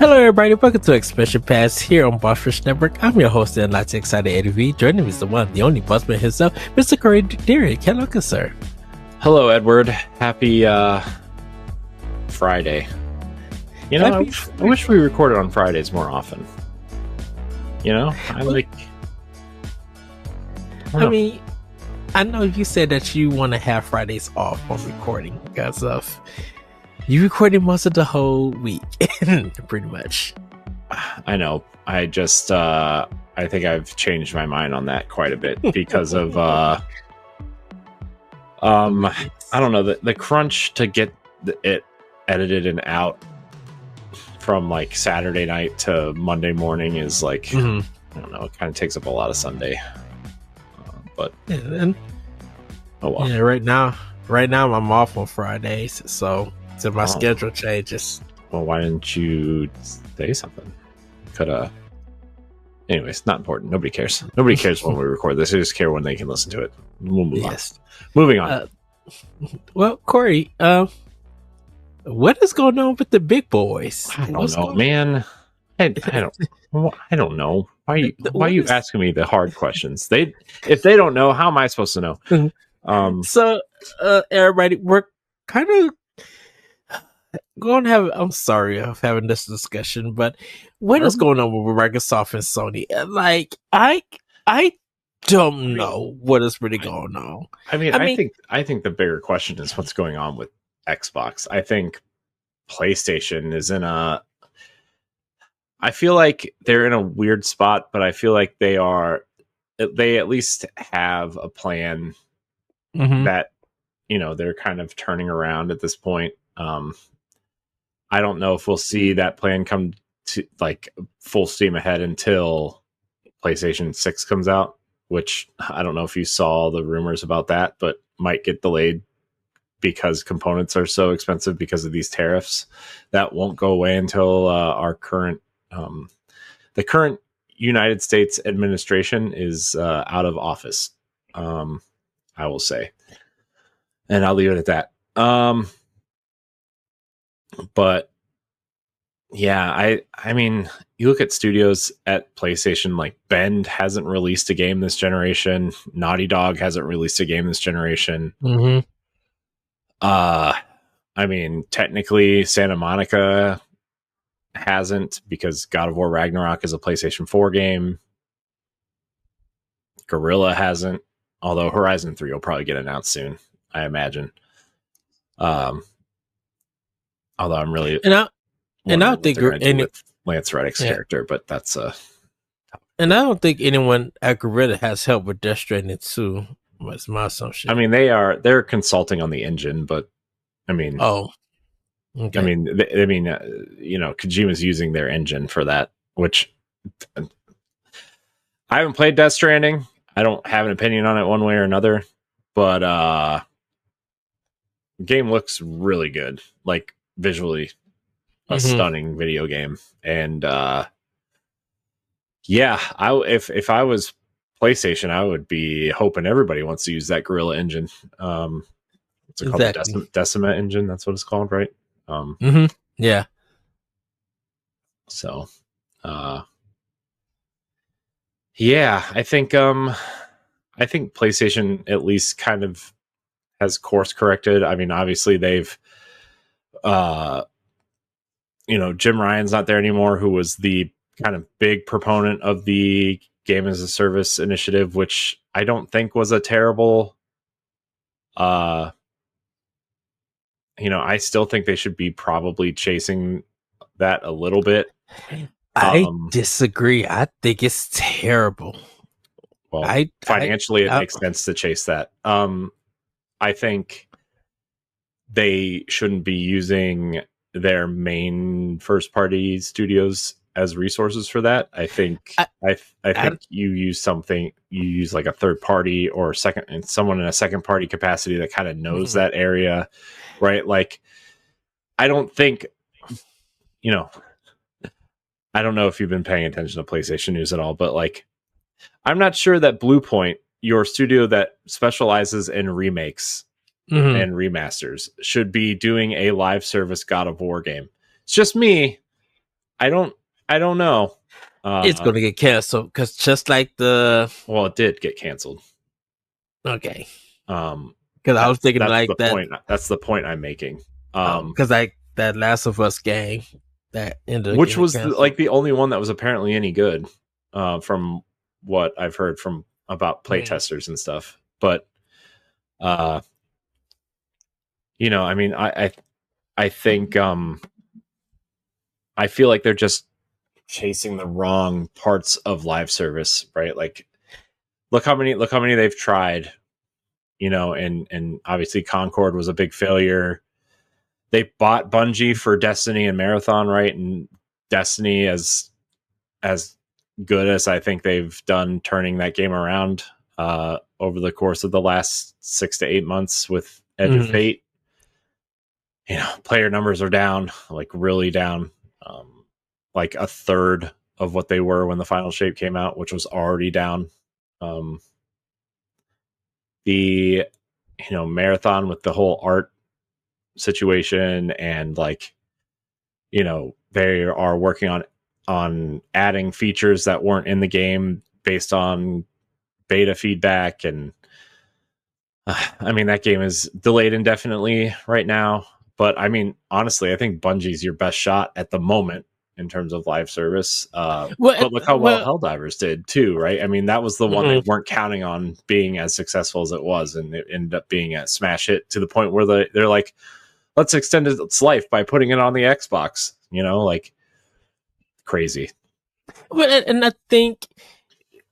Hello, everybody. Welcome to Expression Pass here on Bossfish Network. I'm your host and lots excited Eddie V. Joining me is the one, the only bossman himself, Mr. Corey Dirrig. Hello, good sir. Hello, Edward. Happy Friday. You know, I wish we recorded on Fridays more often. You know, I know you said that you want to have Fridays off from recording because of you recording most of the whole week, pretty much. I know. I just, I think I've changed my mind on that quite a bit because of, I don't know, the crunch to get it edited and out from like Saturday night to Monday morning is like, I don't know, it kind of takes up a lot of Sunday. But oh well. Yeah, right now I'm off on Fridays, so my schedule changes. Well, why didn't you say something? Anyways, not important. Nobody cares. Nobody cares when we record this. They just care when they can listen to it. We'll move on. Moving on. Well, Corey, what is going on with the big boys? I don't know, man. I don't know. Why are you asking me the hard questions? If they don't know, how am I supposed to know? So, everybody, we're kind of going to have. I'm sorry of having this discussion, but what is going on with Microsoft and Sony? Like, I don't know what is really going on. I think the bigger question is what's going on with Xbox. I think PlayStation is in a. I feel like they're in a weird spot, but I feel like they at least have a plan that, you know, they're kind of turning around at this point. I don't know if we'll see that plan come to like full steam ahead until PlayStation 6 comes out, which I don't know if you saw the rumors about that, but might get delayed because components are so expensive because of these tariffs. That won't go away until the current United States administration is out of office. I will say, and I'll leave it at that. But yeah, I mean, you look at studios at PlayStation, like Bend hasn't released a game this generation. Naughty Dog hasn't released a game this generation. I mean, technically Santa Monica hasn't, because God of War Ragnarok is a PlayStation 4 game. Guerrilla hasn't, although Horizon 3 will probably get announced soon, I imagine. Although I'm really I don't think Lance Reddick's character, but that's and I don't think anyone at Guerrilla has help with Death Stranding 2. That's my assumption. I mean, they're consulting on the engine, but I mean, okay. I mean, you know, Kojima's using their engine for that, which I haven't played Death Stranding. I don't have an opinion on it one way or another, but the game looks really good, like visually a stunning video game. And if I was PlayStation, I would be hoping everybody wants to use that Guerrilla engine. What's it called? The Decima engine, that's what it's called, right? Yeah. So yeah, I think PlayStation at least kind of has course corrected. I mean, obviously they've you know, Jim Ryan's not there anymore, who was the kind of big proponent of the game as a service initiative, which I don't think was a terrible you know, I still think they should be probably chasing that a little bit. I disagree. I think it's terrible. Well, financially, it makes sense to chase that. I think they shouldn't be using their main first-party studios as resources for that. I think you use like a third party or someone in a second party capacity that kind of knows that area, right? Like, I don't think, you know, I don't know if you've been paying attention to PlayStation news at all, but like, I'm not sure that Bluepoint, your studio that specializes in remakes and remasters, should be doing a live service God of War game. It's just me. I don't know. It's going to get canceled because just like well, it did get canceled. Okay. Because I was thinking like the that. Point. That's the point I'm making. Because like that Last of Us game that ended, which was the only one that was apparently any good, from what I've heard from about playtesters and stuff. But, you know, I mean, I think, I feel like they're just chasing the wrong parts of live service, right? Like, look how many they've tried, you know, and obviously Concord was a big failure. They bought Bungie for Destiny and Marathon, right? And Destiny, as good as I think they've done turning that game around over the course of the last 6 to 8 months with Edge of Fate, you know, player numbers are down, like really down, like a third of what they were when the final shape came out, which was already down. The, you know, Marathon with the whole art situation, and like, you know, they are working on adding features that weren't in the game based on beta feedback, and I mean, that game is delayed indefinitely right now. But I mean, honestly, I think Bungie's your best shot at the moment in terms of live service. But look how well Helldivers did too, right? I mean, that was the one they weren't counting on being as successful as it was, and it ended up being a smash hit to the point where they're like, let's extend its life by putting it on the Xbox. You know, like crazy. Well, and I think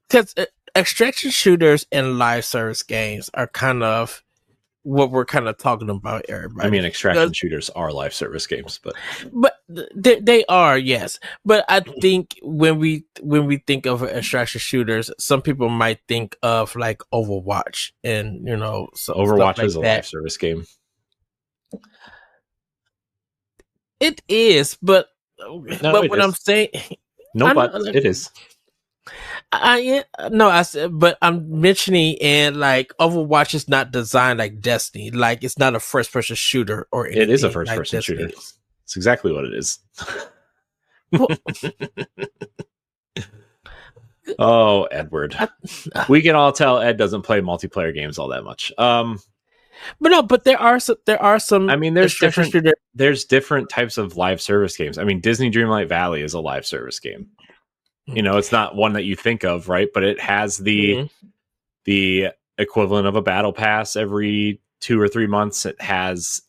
because extraction shooters and live service games are kind of what we're kind of talking about, everybody. I mean, extraction shooters are live service games, but they are, yes. But I think when we think of extraction shooters, some people might think of like Overwatch, and you know, so Overwatch like is a live service game. It is, but what I'm saying, it is. I said, but I'm mentioning, and like Overwatch is not designed like Destiny. Like it's not a first person shooter or anything. It is a first person shooter. It's exactly what it is. Oh, Edward. We can all tell Ed doesn't play multiplayer games all that much. But there are some. I mean, there's different types of live service games. I mean, Disney Dreamlight Valley is a live service game. You know, it's not one that you think of, right? But it has the equivalent of a battle pass every 2 or 3 months. It has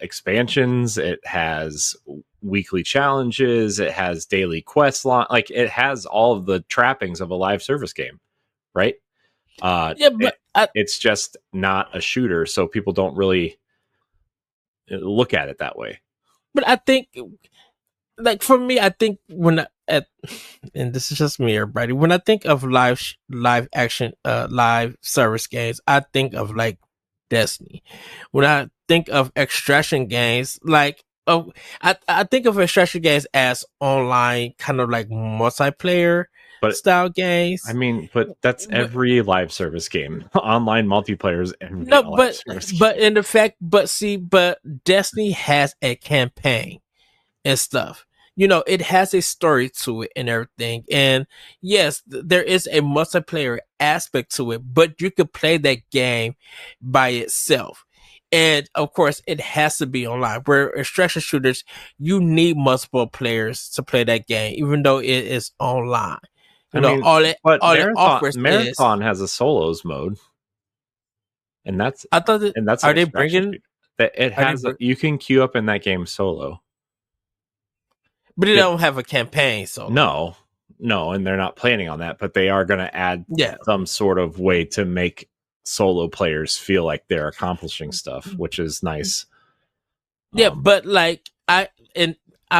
expansions. It has weekly challenges. It has daily quest line. Like, it has all of the trappings of a live service game, right? It's just not a shooter, so people don't really look at it that way. But I think, like for me, I think and this is just me, everybody. When I think of live action, live service games, I think of like Destiny. When I think of extraction games, like I think of extraction games as online, kind of like multiplayer style games. I mean, but that's every live service game. Online multiplayer is every live service game. But in the fact, but Destiny has a campaign and stuff. You know, it has a story to it and everything. And yes, there is a multiplayer aspect to it, but you could play that game by itself. And of course, it has to be online. Where extraction shooters, you need multiple players to play that game, even though it is online. Marathon has a solos mode, and that's are they bringing that? It has you can queue up in that game solo. But they don't have a campaign, so no, and they're not planning on that. But they are going to add some sort of way to make solo players feel like they're accomplishing stuff, which is nice. Yeah, but like I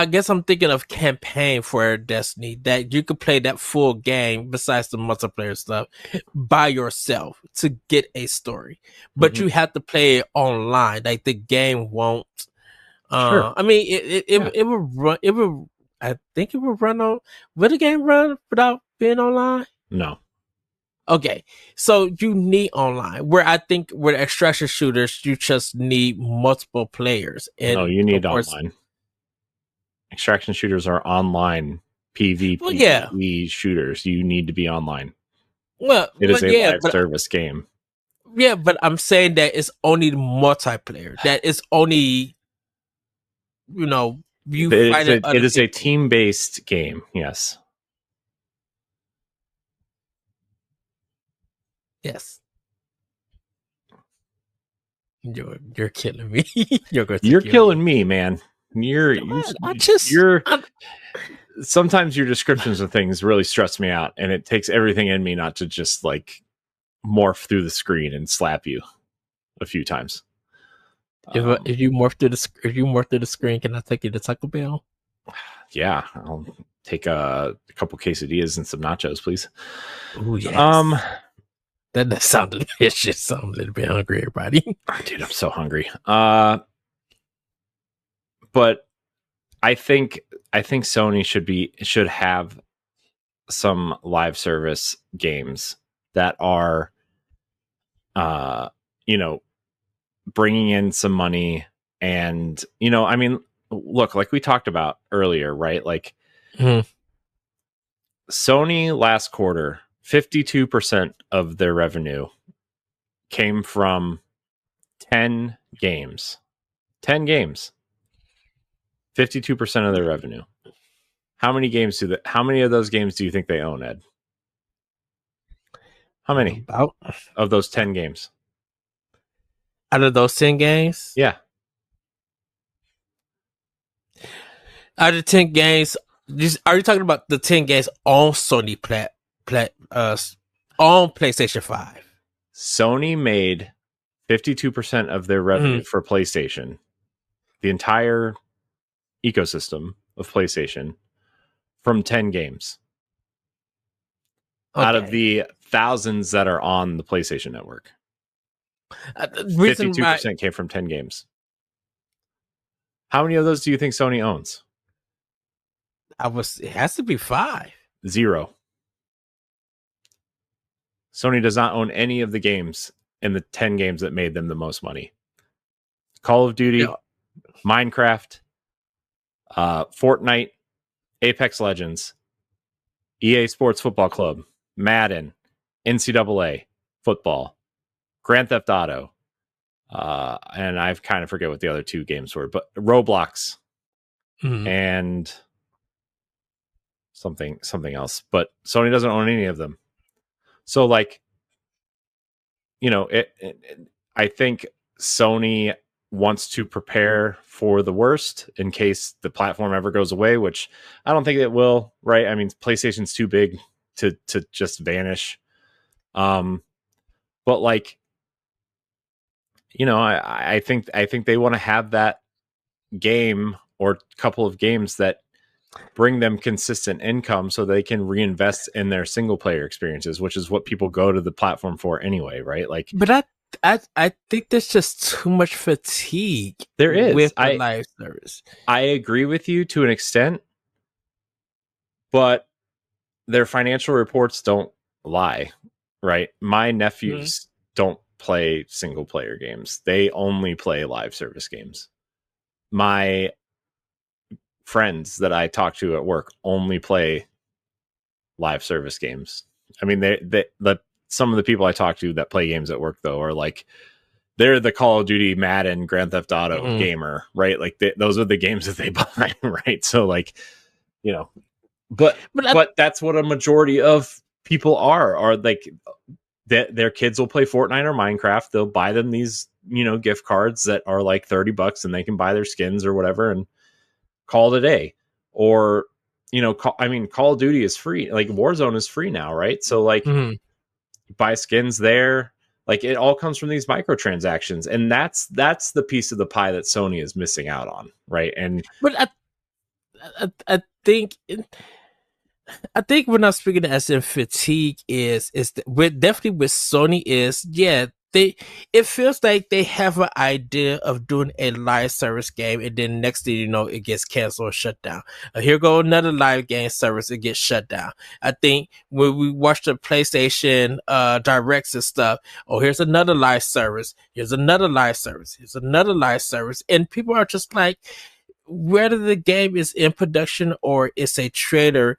guess I'm thinking of campaign for Destiny, that you could play that full game besides the multiplayer stuff by yourself to get a story, but you have to play it online. Like the game won't. Sure. I mean, it would run. It would. I think it would run on. Would the game run without being online? No. Okay, so you need online. Where I think with extraction shooters, you just need multiple players. And no, you need online. Extraction shooters are online PvP shooters. You need to be online. Well, it is a live service game. Yeah, but I'm saying that it's only multiplayer. That it's only, it is a team-based game. Yes. Yes. You're killing me. You're killing me, man. Sometimes your descriptions of things really stress me out, and it takes everything in me not to just like morph through the screen and slap you a few times. If you morph through the screen, can I take you to Taco Bell? Yeah, I'll take a couple quesadillas and some nachos, please. Oh yes. That sounded delicious. I'm a little bit hungry, everybody. Dude, I'm so hungry. But I think Sony should have some live service games that are, bringing in some money, and I mean, look, like we talked about earlier, right? Like Sony last quarter, 52% of their revenue came from 10 games. 10 games. 52% of their revenue. How many of those games do you think they own, Ed? How many? About of those 10 games? Out of those 10 games? Yeah. Out of 10 games, are you talking about the 10 games on Sony on PlayStation 5? Sony made 52% of their revenue for PlayStation. The entire ecosystem of PlayStation from 10 games. Okay. Out of the thousands that are on the PlayStation Network. 52% came from 10 games. How many of those do you think Sony owns? It has to be 5. 0. Sony does not own any of the games in the 10 games that made them the most money. Call of Duty, Minecraft, Fortnite, Apex Legends, EA Sports Football Club, Madden, NCAA football, Grand Theft Auto, and I kind of forget what the other 2 games were, but Roblox and something else. But Sony doesn't own any of them. So, like, I think Sony wants to prepare for the worst in case the platform ever goes away, which I don't think it will, right? I mean, PlayStation's too big to just vanish. But like, I think they want to have that game or couple of games that bring them consistent income so they can reinvest in their single player experiences, which is what people go to the platform for anyway, right? Like, but I think there's just too much fatigue. There is with the live service. I agree with you to an extent, but their financial reports don't lie, right? My nephews don't play single player games. They only play live service games. My friends that I talk to at work only play live service games. I mean, some of the people I talk to that play games at work, though, are like, they're the Call of Duty, Madden, Grand Theft Auto gamer, right? Like, those are the games that they buy, right? So, like, but that's what a majority of people are like, their kids will play Fortnite or Minecraft. They'll buy them these, gift cards that are like $30 and they can buy their skins or whatever and call it a day. Or, Call of Duty is free. Like, Warzone is free now, right? So, like, buy skins there. Like, it all comes from these microtransactions, and that's the piece of the pie that Sony is missing out on, right? And but I think we're not speaking as in fatigue is with definitely with Sony is it feels like they have an idea of doing a live service game, and then next thing you know, it gets canceled or shut down. Here go another live game service, it gets shut down. I think when we watch the PlayStation directs and stuff, here's another live service, here's another live service, here's another live service, and people are just like, whether the game is in production or it's a trailer,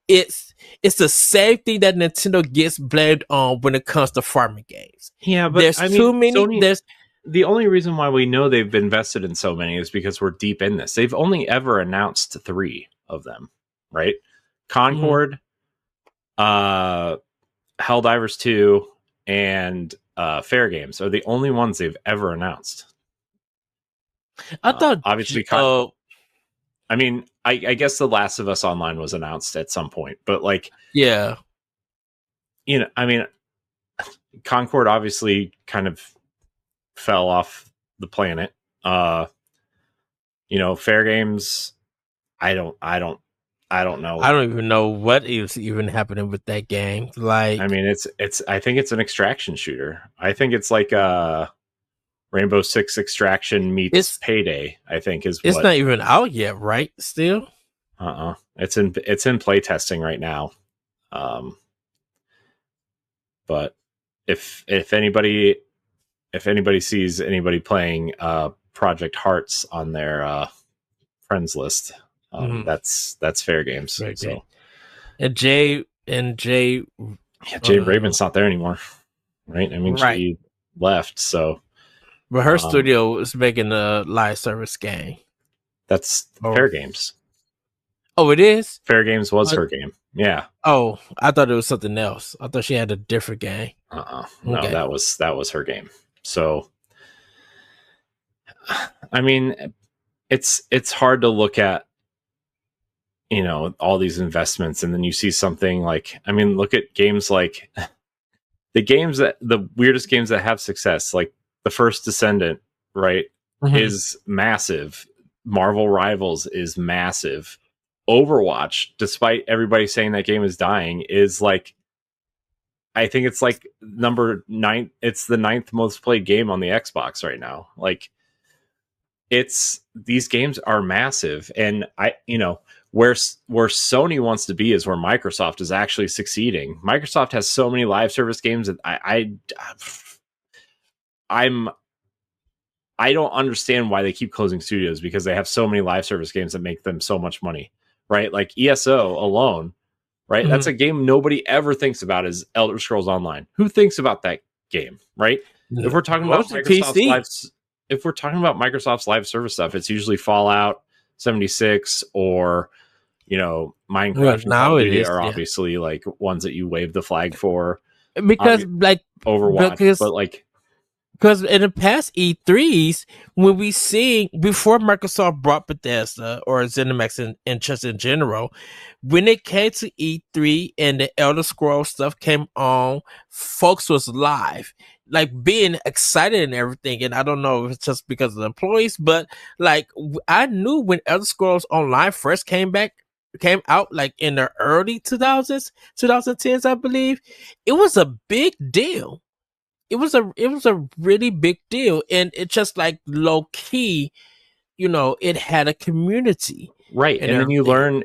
it's the same thing that Nintendo gets blamed on when it comes to farming games. Yeah, but There's I too mean, many. Sony. The only reason why we know they've invested in so many is because we're deep in this. They've only ever announced 3 of them, right? Concord, Helldivers 2, and Fair Games are the only ones they've ever announced. I thought, obviously, I mean, I guess The Last of Us Online was announced at some point, but like, yeah, you know, I mean, Concord obviously kind of fell off the planet. You know, Fair Games, I don't know. I don't even know what is even happening with that game. Like, I mean, I think it's an extraction shooter. I think it's like Rainbow Six Extraction meets Payday. I think it's not even out yet, right? Still, it's in play testing right now. But if anybody sees anybody playing Project Hearts on their friends list, that's Fair Games. Fair so game. and Jay Raven's not there anymore, right? I mean, she left, so. But her studio is making a live service game. That's Fair Games. Oh, it is? Fair Games was her game. Yeah. Oh, I thought it was something else. I thought she had a different game. No, okay. that was her game. So, I mean, it's hard to look at, you know, all these investments, and then you see something like, I mean, look at games like the weirdest games that have success, like the first Descendant, right, is massive. Marvel Rivals is massive. Overwatch, despite everybody saying that game is dying, is like, I think it's like number 9. It's the 9th most played game on the Xbox right now. Like, these games are massive, and where Sony wants to be is where Microsoft is actually succeeding. Microsoft has so many live service games that I don't understand why they keep closing studios, because they have so many live service games that make them so much money, right? Like ESO alone, right? That's a game nobody ever thinks about, is Elder Scrolls Online. Who thinks about that game, right? If we're talking about Microsoft's live service stuff, it's usually Fallout 76 or, you know, Minecraft and Call of Duty are obviously like ones that you wave the flag for, because like Overwatch, but like, because in the past E3s, when we see, before Microsoft brought Bethesda or ZeniMax and just in general, when it came to E3 and the Elder Scrolls stuff came on, folks was live, like being excited and everything. And I don't know if it's just because of the employees, but like, I knew when Elder Scrolls Online first came out, like in the early 2010s, I believe, it was a big deal. It was a really big deal, and it just like low key, you know, it had a community, right? And then you learn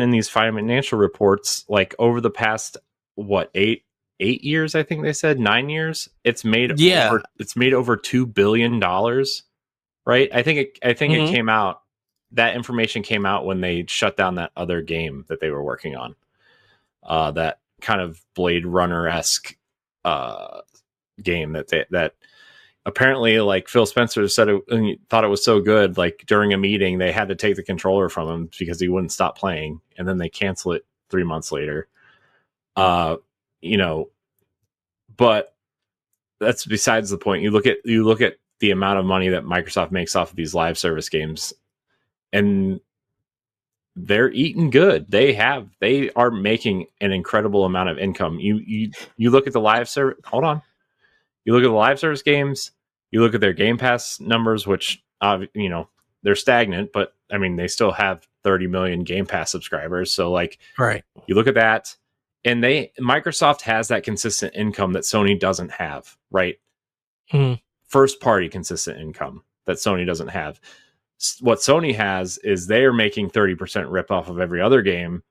in these financial reports, like over the past 8 years, I think they said 9 years, it's made over $2 billion, right? I think it came out. That information came out when they shut down that other game that they were working on, that kind of Blade Runner-esque game that apparently, like, Phil Spencer said thought it was so good, like during a meeting they had to take the controller from him because he wouldn't stop playing, and then they cancel it 3 months later. You know, but that's besides the point. You look at the amount of money that Microsoft makes off of these live service games, and they're eating good. They are making an incredible amount of income. You look at the live service. Hold on. You look at the live service games, you look at their Game Pass numbers, which, you know, they're stagnant, but I mean, they still have 30 million Game Pass subscribers. So, like, right. You look at that, and Microsoft has that consistent income that Sony doesn't have, right? First party consistent income that Sony doesn't have. What Sony has is they are making 30% rip off of every other game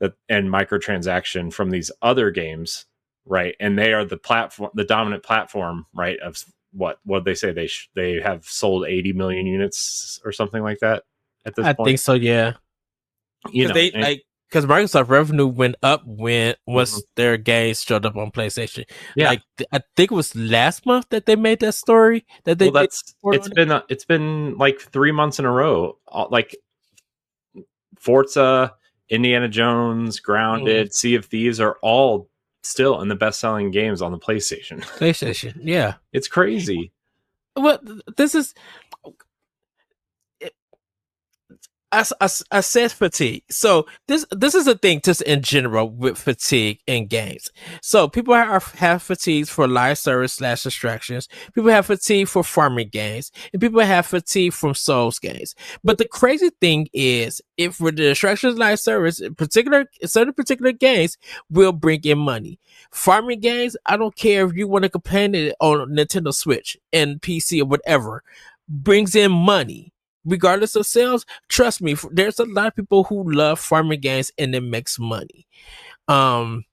and microtransaction from these other games, right? And they are the dominant platform, right? Of what they say they have sold 80 million units or something like that at this I point. think so. Yeah, You because know, they like because Microsoft revenue went up when Mhm. once their games showed up on PlayStation. Yeah. Like I think it was last month that they made that story that they Well, did that's report on it. it's been like 3 months in a row. Like Forza, Indiana Jones, Mhm. Grounded, Sea of Thieves are all still in the best-selling games on the PlayStation. PlayStation. Yeah. It's crazy. Well, this is I said fatigue. So this is a thing just in general with fatigue in games. So people have fatigues for live service slash distractions. People have fatigue for farming games, and people have fatigue from Souls games. But the crazy thing is, if for the distractions live service, certain particular games will bring in money. Farming games, I don't care if you want to complain it on Nintendo Switch and PC or whatever, brings in money regardless of sales. Trust me, there's a lot of people who love farming games and it makes money. Um,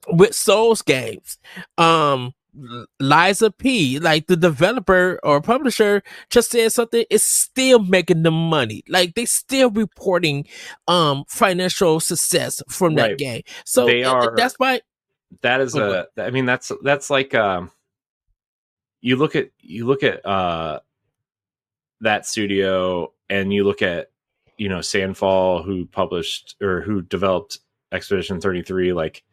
with Souls games, Liza P, like the developer or publisher, just said something. It's still making them money. Like they still reporting financial success from that Right. game. So They are that's why. that is Oh, go ahead. a I mean that's like you look at that studio and you look at Sandfall, who published or who developed Expedition 33. Like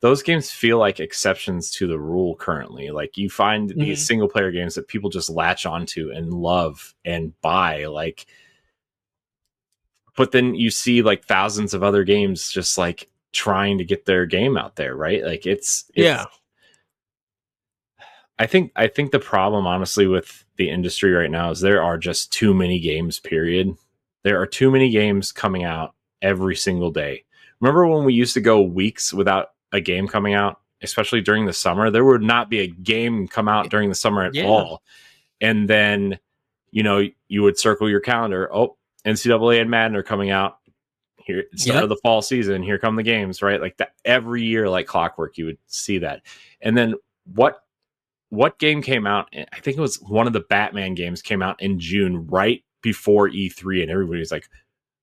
those games feel like exceptions to the rule currently. Like you find these Mhm. single player games that people just latch onto and love and buy, like, but then you see like thousands of other games just like trying to get their game out there, right? Like it's Yeah, I think the problem honestly with the industry right now is there are just too many games, period. There are too many games coming out every single day. Remember when we used to go weeks without a game coming out, especially during the summer? There would not be a game come out during the summer at yeah, all. And then, you would circle your calendar. Oh, NCAA and Madden are coming out. Here, start yep, of the fall season. Here come the games, right? Like that every year, like clockwork, you would see that. And then what game came out? I think it was one of the Batman games came out in June, right before E3, and everybody was like,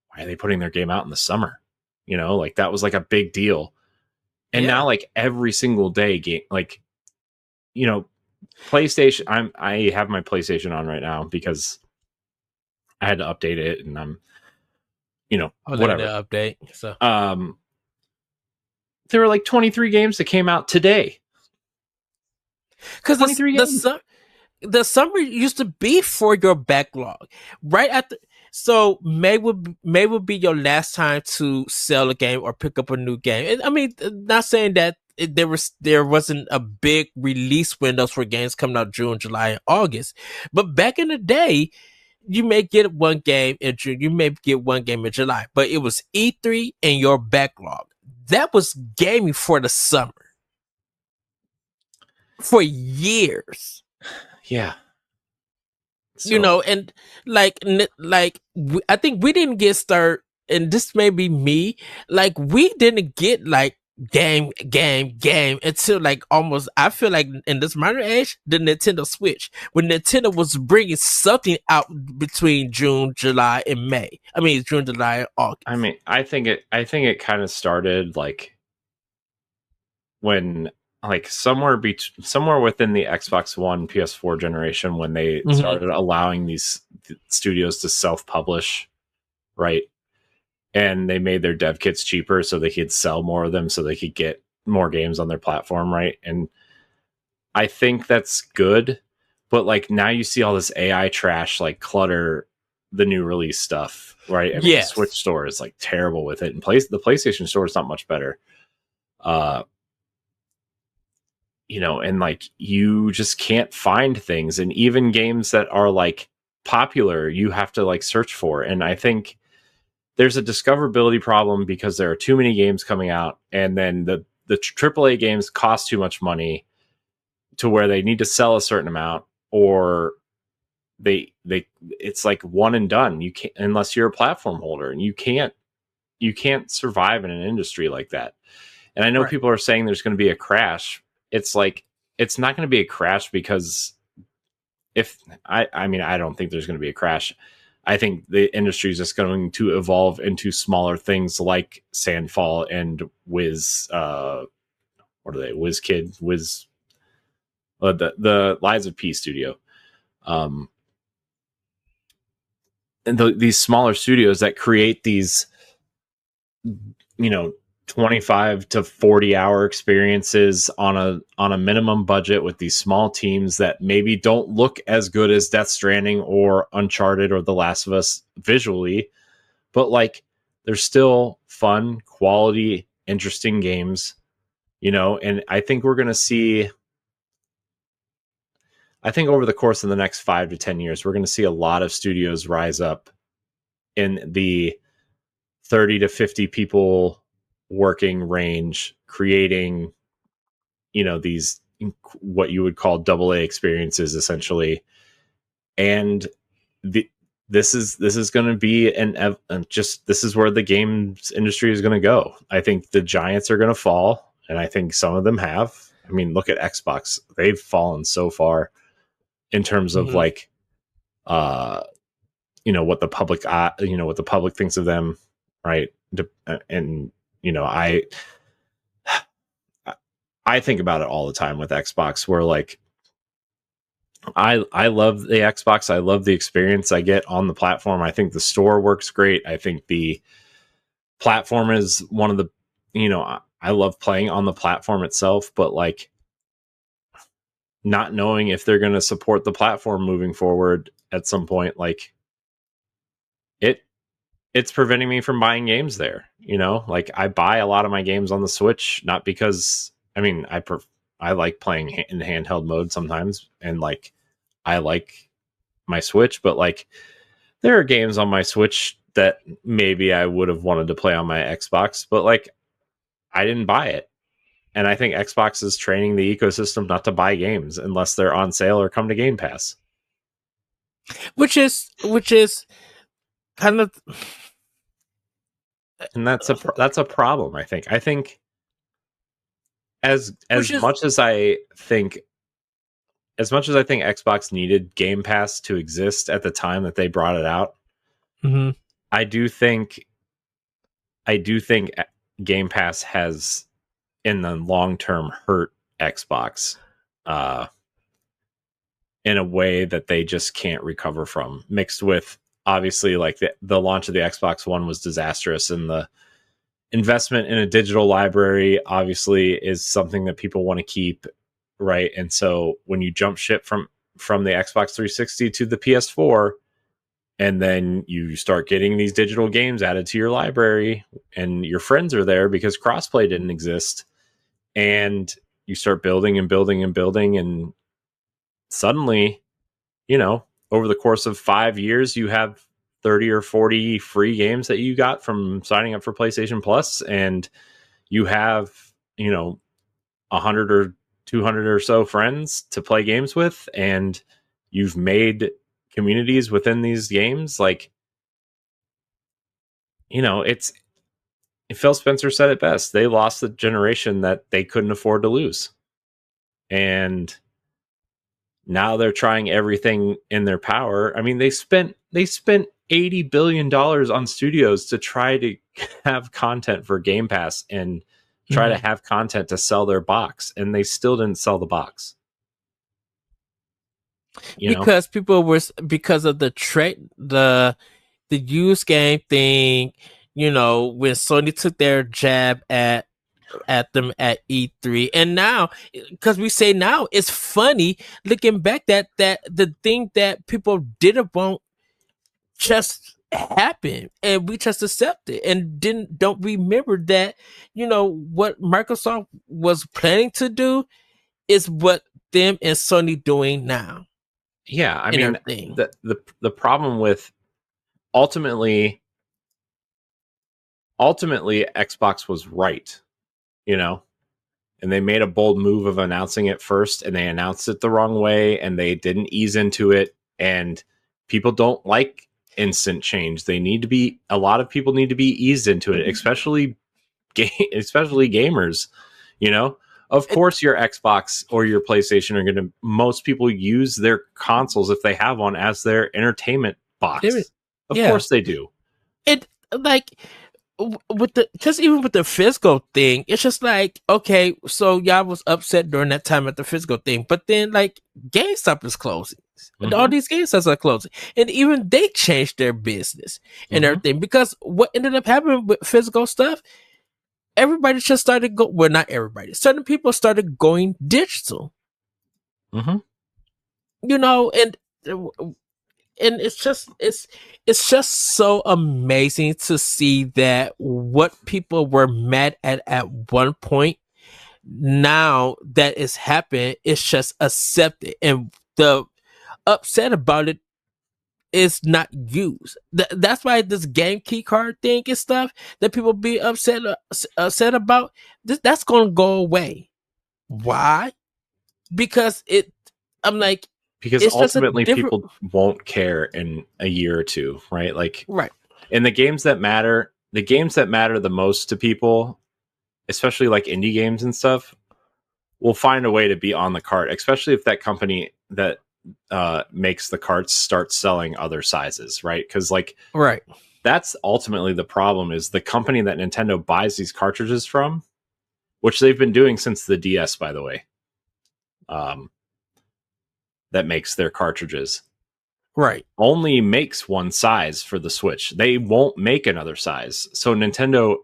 "Why are they putting their game out in the summer?" Like that was like a big deal. And yeah. now, like every single day, game, like you know, PlayStation. I have my PlayStation on right now because I had to update it, and I'm Oh, like the whatever. update. So Um, there were like 23 games that came out today. because 23 games. the summer used to be for your backlog, right at the. So May would be your last time to sell a game or pick up a new game. And, I mean, not saying that there wasn't a big release windows for games coming out June, July, and August, but back in the day, you may get one game in June, you may get one game in July, but it was E3 and your backlog. That was gaming for the summer for years. Yeah. So And I think we didn't get started, and this may be me, like we didn't get like game until like almost, I feel like in this modern age, the Nintendo Switch, when Nintendo was bringing something out between June, July, and May. I mean June, July, and I August. mean, I think it kind of started like when like somewhere within the Xbox One PS4 generation when they Hmm. started allowing these studios to self-publish, right? And they made their dev kits cheaper so they could sell more of them so they could get more games on their platform, right? And I think that's good, but like now you see all this AI trash like clutter the new release stuff, right? I mean, the Switch Yes. store is like terrible with it, and the PlayStation store is not much better. Uh, and like you just can't find things, and even games that are like popular, you have to like search for. And I think there's a discoverability problem because there are too many games coming out, and then the AAA games cost too much money to where they need to sell a certain amount, or they it's like one and done. You can't, unless you're a platform holder, and you can't survive in an industry like that. And I know Right. people are saying there's going to be a crash. It's like it's not going to be a crash because if I mean I don't think there's going to be a crash. I think the industry is just going to evolve into smaller things like Sandfall and Wiz. What are they? WizKid, the Lies of P studio, and these smaller studios that create these, 25 to 40 hour experiences on a minimum budget with these small teams that maybe don't look as good as Death Stranding or Uncharted or The Last of Us visually, but like they're still fun, quality, interesting games, and I think we're going to see, I think over the course of the next 5 to 10 years, we're going to see a lot of studios rise up in the 30 to 50 people working range, creating, these what you would call AA experiences essentially. And this is going to be this is where the games industry is going to go. I think the giants are going to fall, and I think some of them have. I mean, look at Xbox. They've fallen so far in terms of like, what the public, what the public thinks of them. Right. And, I think about it all the time with Xbox, where like, I love the Xbox. I love the experience I get on the platform. I think the store works great. I think the platform is one of the, I love playing on the platform itself, but like not knowing if they're going to support the platform moving forward at some point, like it's preventing me from buying games there. Like I buy a lot of my games on the Switch, not because, I like playing in handheld mode sometimes, and like I like my Switch, but like there are games on my Switch that maybe I would have wanted to play on my Xbox, but like I didn't buy it. And I think Xbox is training the ecosystem not to buy games unless they're on sale or come to Game Pass. Which is kind of, and that's a problem. I think as much as I think Xbox needed Game Pass to exist at the time that they brought it out, I do think Game Pass has, in the long term, hurt Xbox in a way that they just can't recover from. Mixed with, obviously, like the launch of the Xbox One was disastrous, and the investment in a digital library obviously is something that people want to keep, right? And so when you jump ship from the Xbox 360 to the PS4, and then you start getting these digital games added to your library, and your friends are there because crossplay didn't exist, and you start building and building and building, and suddenly, over the course of 5 years, you have 30 or 40 free games that you got from signing up for PlayStation Plus, and you have, 100 or 200 or so friends to play games with, and you've made communities within these games. Like, Phil Spencer said it best. They lost the generation that they couldn't afford to lose. And now they're trying everything in their power. I mean, they spent $80 billion on studios to try to have content for Game Pass and try to have content to sell their box, and they still didn't sell the box. Because people were, because of the used game thing, when Sony took their jab at them at E3, and now, because we say now, it's funny looking back that the thing that people didn't want just happened, and we just accept it and don't remember that what Microsoft was planning to do is what them and Sony doing now. Yeah, I mean, the problem with ultimately Xbox was right, and they made a bold move of announcing it first, and they announced it the wrong way, and they didn't ease into it, and people don't like instant change. A lot of people need to be eased into it, especially gamers. Of course, your Xbox or your PlayStation are going to, most people use their consoles, if they have one, as their entertainment box. Of Yeah. course they do. It like with the just even with the physical thing, it's just like, okay, so y'all was upset during that time at the physical thing, but then like GameStop is closing. And all Mhm. these GameStops are closing. And even they changed their business and Mhm. everything. Because what ended up happening with physical stuff, everybody just started well, not everybody. Certain people started going digital. Mhm. You know, and it's just so amazing to see that what people were mad at one point, now that it's happened, it's just accepted, and the upset about it is not used. That's why this game key card thing and stuff that people be upset about, that's gonna go away. Why? Because I'm like, Because it's just a ultimately different. people won't care in a year or two, right? Like Right. in the games that matter, the most to people, especially like indie games and stuff, will find a way to be on the cart, especially if that company that makes the carts starts selling other sizes, right? Because like Right. that's ultimately the problem, is the company that Nintendo buys these cartridges from, which they've been doing since the DS, by the way, that makes their cartridges, Right. only makes one size for the Switch. They won't make another size. So Nintendo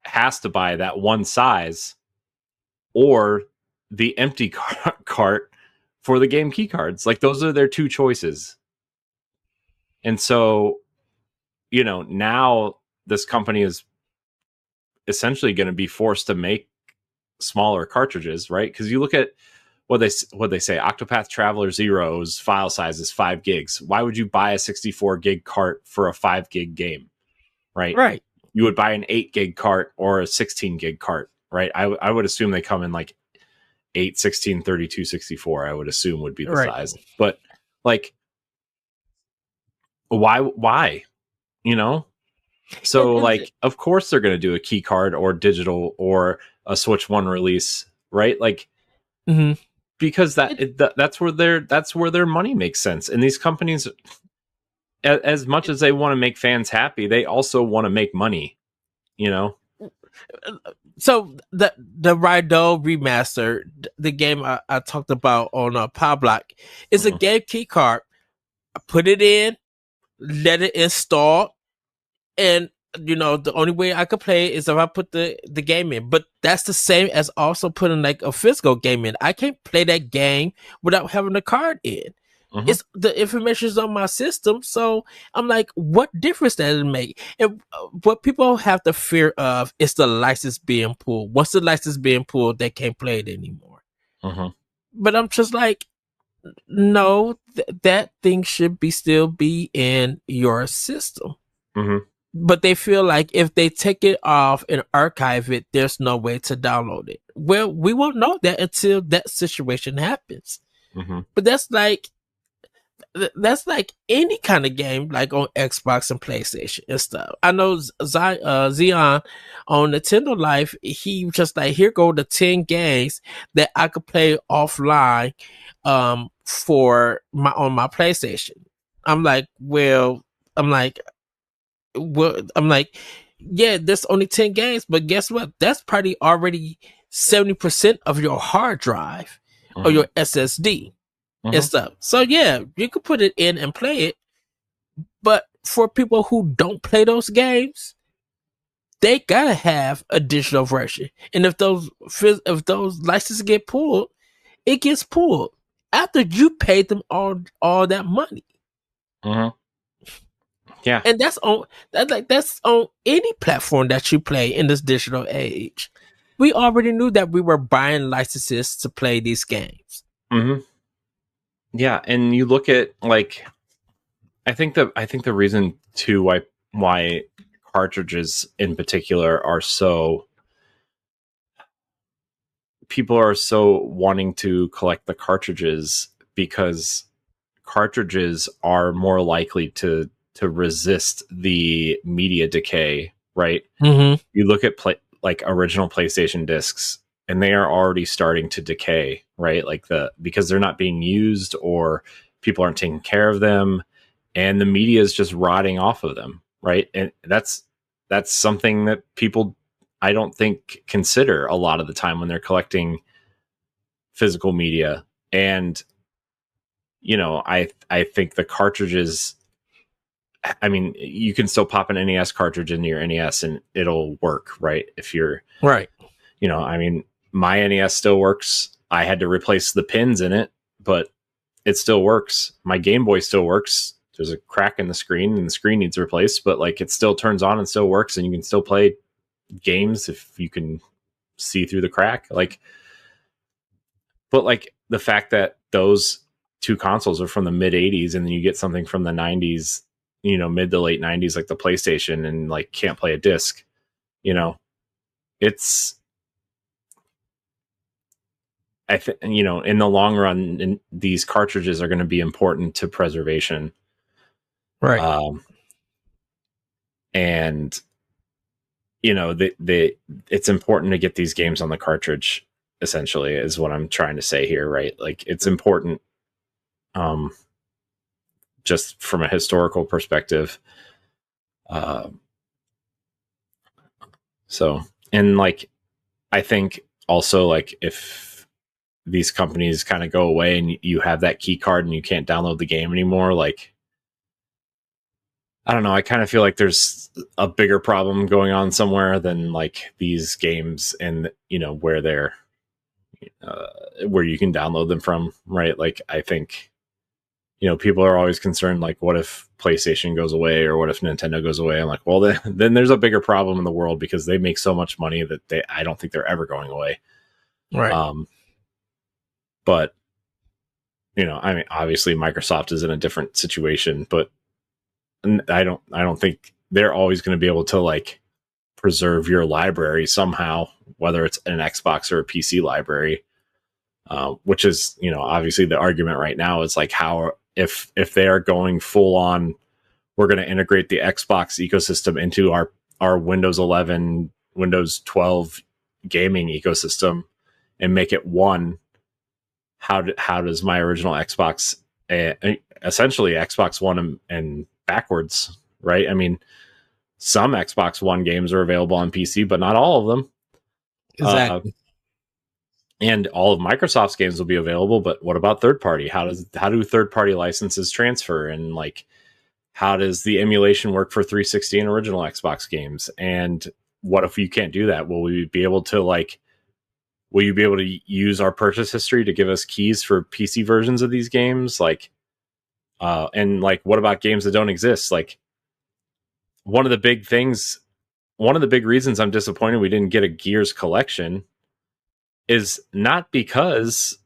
has to buy that one size or the empty cart for the game key cards. Like those are their two choices. And so, now this company is essentially going to be forced to make smaller cartridges, right? Because you look at what they say, Octopath Traveler Zero's file size is 5 gigs. Why would you buy a 64 gig cart for a 5 gig game, right? Right. You would buy an 8 gig cart or a 16 gig cart, right? I would assume they come in like 8, 16, 32, 64. I would assume would be the Right. size. But like, why? You know? So like, of course they're going to do a key card or digital or a Switch 1 release, right? Like, mm-hmm. because that's where their money makes sense. And these companies, as much as they want to make fans happy, they also want to make money, So the Rido remaster, the game I talked about on Power Block, is a game key card. I put it in, let it install, and the only way I could play it is if I put the game in. But that's the same as also putting like a physical game in. I can't play that game without having the card in. Mm-hmm. It's the information is on my system, so I'm like, what difference does it make? And what people have the fear of is the license being pulled. Once the license being pulled, they can't play it anymore. Mm-hmm. But I'm just like, no, that thing should still be in your system. Mm-hmm. But they feel like if they take it off and archive it, there's no way to download it. Well, we won't know that until that situation happens. Mm-hmm. But that's like any kind of game, like on Xbox and PlayStation and stuff. I know Xeon on Nintendo Life, he just like, here go the 10 games that I could play offline for on my PlayStation. I'm like, yeah, there's only 10 games, but guess what? That's probably already 70% of your hard drive or your SSD and stuff. So yeah, you could put it in and play it. But for people who don't play those games, they gotta have a digital version. And if those licenses get pulled, it gets pulled after you paid them all that money. Mm-hmm. Yeah, and that's on any platform that you play in this digital age. We already knew that we were buying licenses to play these games. Mm-hmm. Yeah, and you look at like, I think the reason too why cartridges in particular are so, people are so wanting to collect the cartridges, because cartridges are more likely to resist the media decay, right? Mm-hmm. You look at like original PlayStation discs, and they are already starting to decay, right? Like because they're not being used or people aren't taking care of them. and the media is just rotting off of them, right? And that's something that people, I don't think, consider a lot of the time when they're collecting physical media. And I think the cartridges, I mean, you can still pop an NES cartridge into your NES and it'll work, right? If you're Right. I mean, my NES still works. I had to replace the pins in it, but it still works. My Game Boy still works. There's a crack in the screen and the screen needs replaced, but like it still turns on and still works, and you can still play games if you can see through the crack. Like, but like the fact that those two consoles are from the mid 80s and then you get something from the 90s, mid to late 90s, like the PlayStation, and like can't play a disc, it's, I think, in the long run, these cartridges are going to be important to preservation. Right. And, it's important to get these games on the cartridge, essentially, is what I'm trying to say here, right? Like, it's important, just from a historical perspective. So, and like, I think also, like, if these companies kind of go away and you have that key card and you can't download the game anymore, like, I don't know, I kind of feel like there's a bigger problem going on somewhere than like these games and, where they're, where you can download them from, right? Like, I think, people are always concerned, like, what if PlayStation goes away or what if Nintendo goes away? I'm like, well, then there's a bigger problem in the world because they make so much money that I don't think they're ever going away. Right. But, I mean, obviously Microsoft is in a different situation, but I don't think they're always going to be able to like preserve your library somehow, whether it's an Xbox or a PC library, which is, obviously the argument right now is like, how, if they are going full on, we're going to integrate the Xbox ecosystem into our Windows 11, Windows 12 gaming ecosystem and make it one. How does my original Xbox, essentially Xbox One and backwards, right? I mean, some Xbox One games are available on PC, but not all of them. Exactly. And all of Microsoft's games will be available, but what about third party? How do third party licenses transfer? And like, how does the emulation work for 360 and original Xbox games? And what if you can't do that? Will you be able to use our purchase history to give us keys for PC versions of these games? Like, and like, what about games that don't exist? Like, one of the big reasons I'm disappointed we didn't get a Gears collection is not because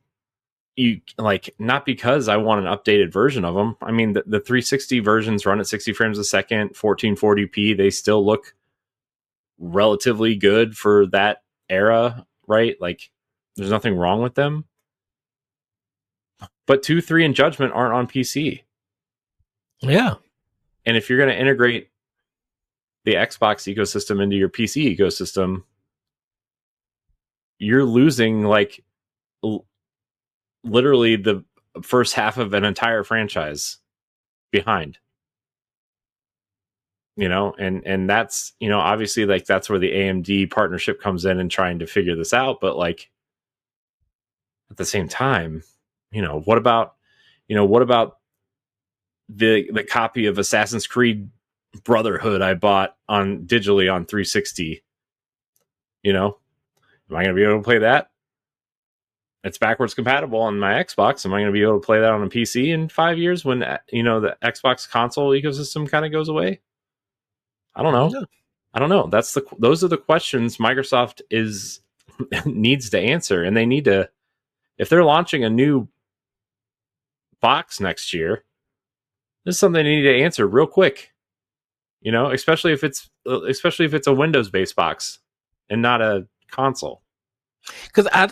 I want an updated version of them. I mean, the 360 versions run at 60 frames a second, 1440p. They still look relatively good for that era, right? Like, there's nothing wrong with them. But 2, 3, and Judgment aren't on PC. Yeah. And if you're going to integrate the Xbox ecosystem into your PC ecosystem, you're losing like literally the first half of an entire franchise behind. And that's, obviously, like, that's where the AMD partnership comes in and trying to figure this out. But like, at the same time, what about the copy of Assassin's Creed Brotherhood I bought digitally on 360? Am I going to be able to play that? It's backwards compatible on my Xbox. Am I going to be able to play that on a PC in 5 years when, the Xbox console ecosystem kind of goes away? I don't know. Yeah. I don't know. Those are the questions Microsoft needs to answer. And they need to, if they're launching a new box next year, this is something they need to answer real quick. Especially if it's a Windows based box and not a console. Because I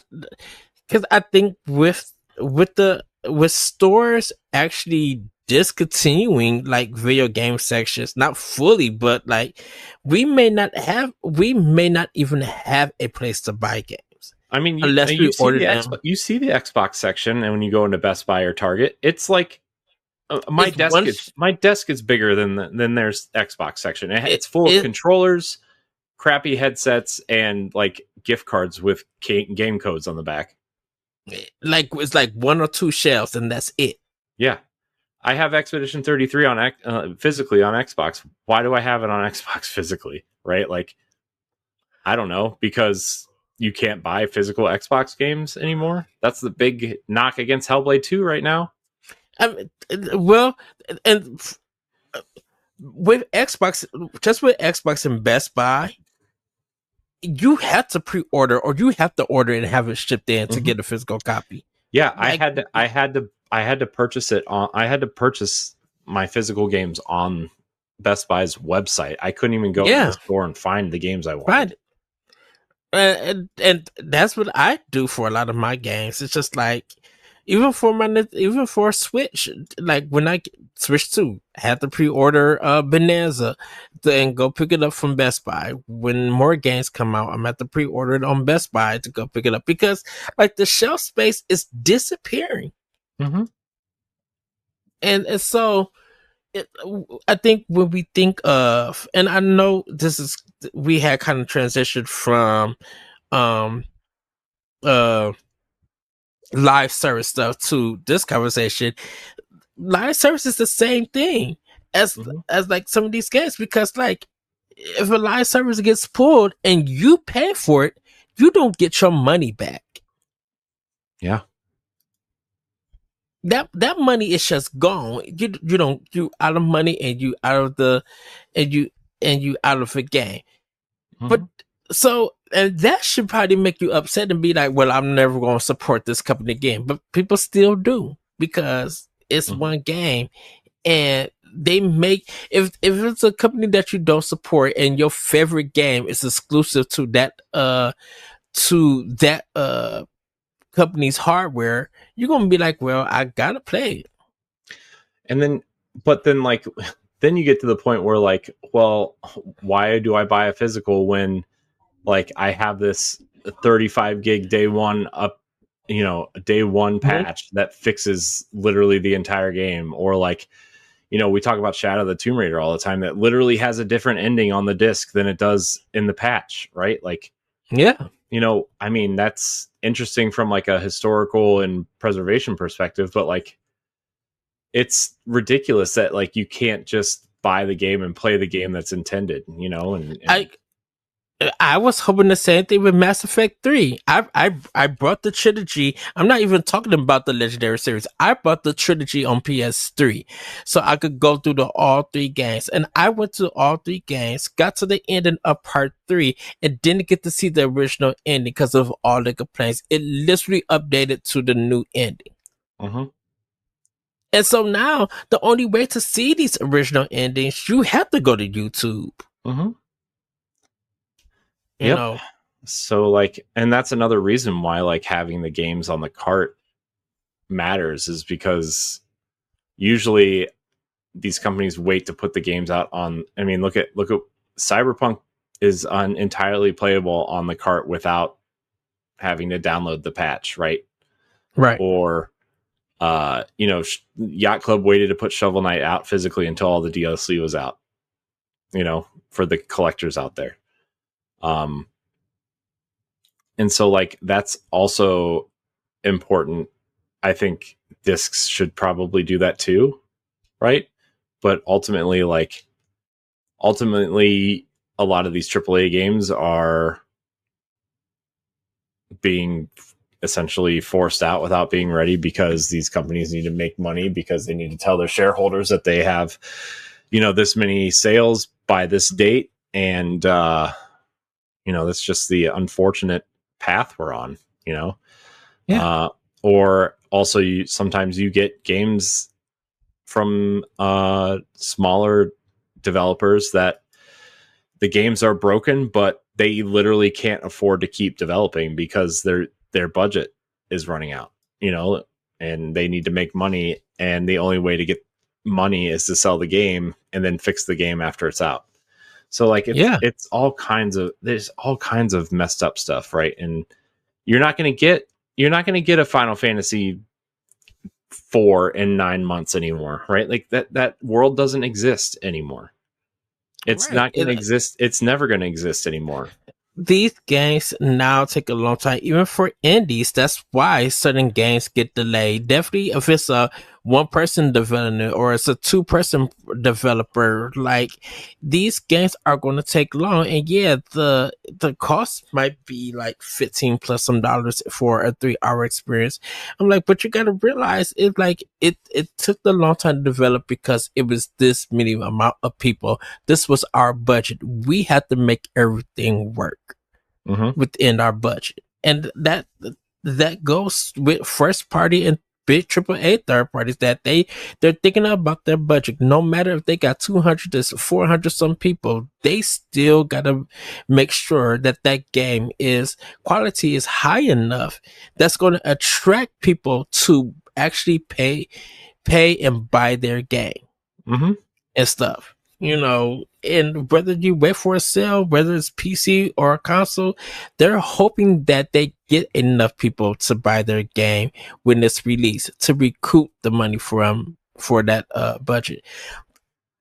think with stores actually discontinuing like video game sections, not fully, but like we may not even have a place to buy games. I mean, unless we order them. You see the Xbox section, and when you go into Best Buy or Target, it's like My It's desk one. is my desk is bigger than there's Xbox section. It's full of It controllers, crappy headsets, and like gift cards with game codes on the back. like it's like one or two shelves, and that's it. Yeah, I have Expedition 33 on physically on Xbox. Why do I have it on Xbox physically? Right? Like, I don't know, because you can't buy physical Xbox games anymore. That's the big knock against Hellblade 2 right now. I mean, well, and with Xbox, just with Xbox and Best Buy, you have to pre-order or you have to order and have it shipped in to get a physical copy. Yeah, Like, I had to purchase it on. I had to purchase my physical games on Best Buy's website. I couldn't even go to the store and find the games I wanted. Right. And that's what I do for a lot of my games. It's just like even for Switch, like when I Switch 2, I had to pre-order Bonanza, then go pick it up from Best Buy. When more games come out, I'm at to pre-order it on Best Buy to go pick it up because like the shelf space is disappearing. And so I think when we think of, and I know we had kind of transitioned from live service stuff to this conversation. Live service is the same thing as like some of these games, because like if a live service gets pulled and you pay for it, you don't get your money back. Yeah. That money is just gone. You out of money and you out of the game. But so, and that should probably make you upset and be like, well, I'm never going to support this company again. But people still do because it's one game, and they make if it's a company that you don't support and your favorite game is exclusive to that company's hardware, you're gonna be like, well, I gotta play it. And then like then you get to the point where like, well, why do I buy a physical when like I have this 35 gig day one patch that fixes literally the entire game? Or like, we talk about Shadow of the Tomb Raider all the time that literally has a different ending on the disc than it does in the patch, right? Like, yeah. I mean, that's interesting from like a historical and preservation perspective, but like it's ridiculous that like you can't just buy the game and play the game that's intended, and I was hoping the same thing with Mass Effect 3. I brought the trilogy. I'm not even talking about the Legendary series. I brought the trilogy on PS3 so I could go through all three games. And I went to all three games, got to the ending of part 3, and didn't get to see the original ending because of all the complaints. It literally updated to the new ending. And so now the only way to see these original endings, you have to go to YouTube. You know, so like, and that's another reason why like having the games on the cart matters, is because usually these companies wait to put the games out on. I mean, look at Cyberpunk is entirely playable on the cart without having to download the patch, right? Or Yacht Club waited to put Shovel Knight out physically until all the DLC was out, for the collectors out there. And so like that's also important. I think discs should probably do that too, right? But ultimately a lot of these AAA games are being essentially forced out without being ready because these companies need to make money, because they need to tell their shareholders that they have, this many sales by this date. And, that's just the unfortunate path we're on, or also sometimes you get games from smaller developers that the games are broken, but they literally can't afford to keep developing because their budget is running out, and they need to make money. And the only way to get money is to sell the game and then fix the game after it's out. So like, there's all kinds of messed up stuff. Right. And you're not going to get a Final Fantasy 4 and 9 months anymore, right? Like that world doesn't exist anymore. It's Right. not going to exist. It's never going to exist anymore. These games now take a long time, even for indies. That's why certain games get delayed. Definitely, if it's a one-person developer or it's a two-person developer, like these games are going to take long. And yeah, the cost might be like 15 plus some dollars for a 3 hour experience. I'm like, but you got to realize it took the long time to develop because it was this many amount of people. This was our budget. We had to make everything work within our budget, and that goes with first party and big AAA third parties that they're thinking about their budget. No matter if they got 200 to 400 some people, they still gotta make sure that that game is quality is high enough that's going to attract people to actually pay and buy their game and stuff. And whether you wait for a sale, whether it's PC or a console, they're hoping that they get enough people to buy their game when it's released to recoup the money for that budget.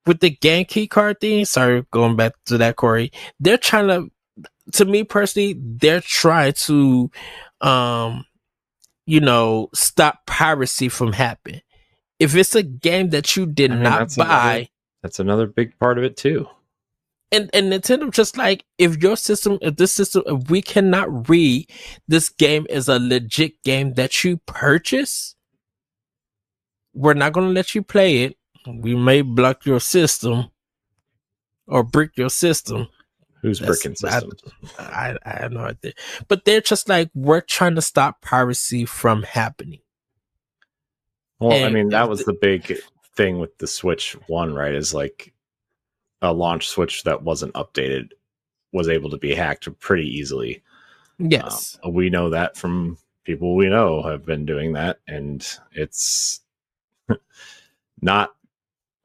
With the game key card thing, sorry, going back to that, Corey, they're trying to me personally, they're trying to, stop piracy from happening. If it's a game that you did not buy, that's another big part of it too. And Nintendo just like, if we cannot read this game is a legit game that you purchase, we're not going to let you play it. We may block your system or brick your system. Who's bricking systems? I have no idea. But they're just like, we're trying to stop piracy from happening. Well, I mean, that was the big thing with the Switch 1, right? Is like a launch Switch that wasn't updated was able to be hacked pretty easily. Yes. We know that from people we know have been doing that, and it's not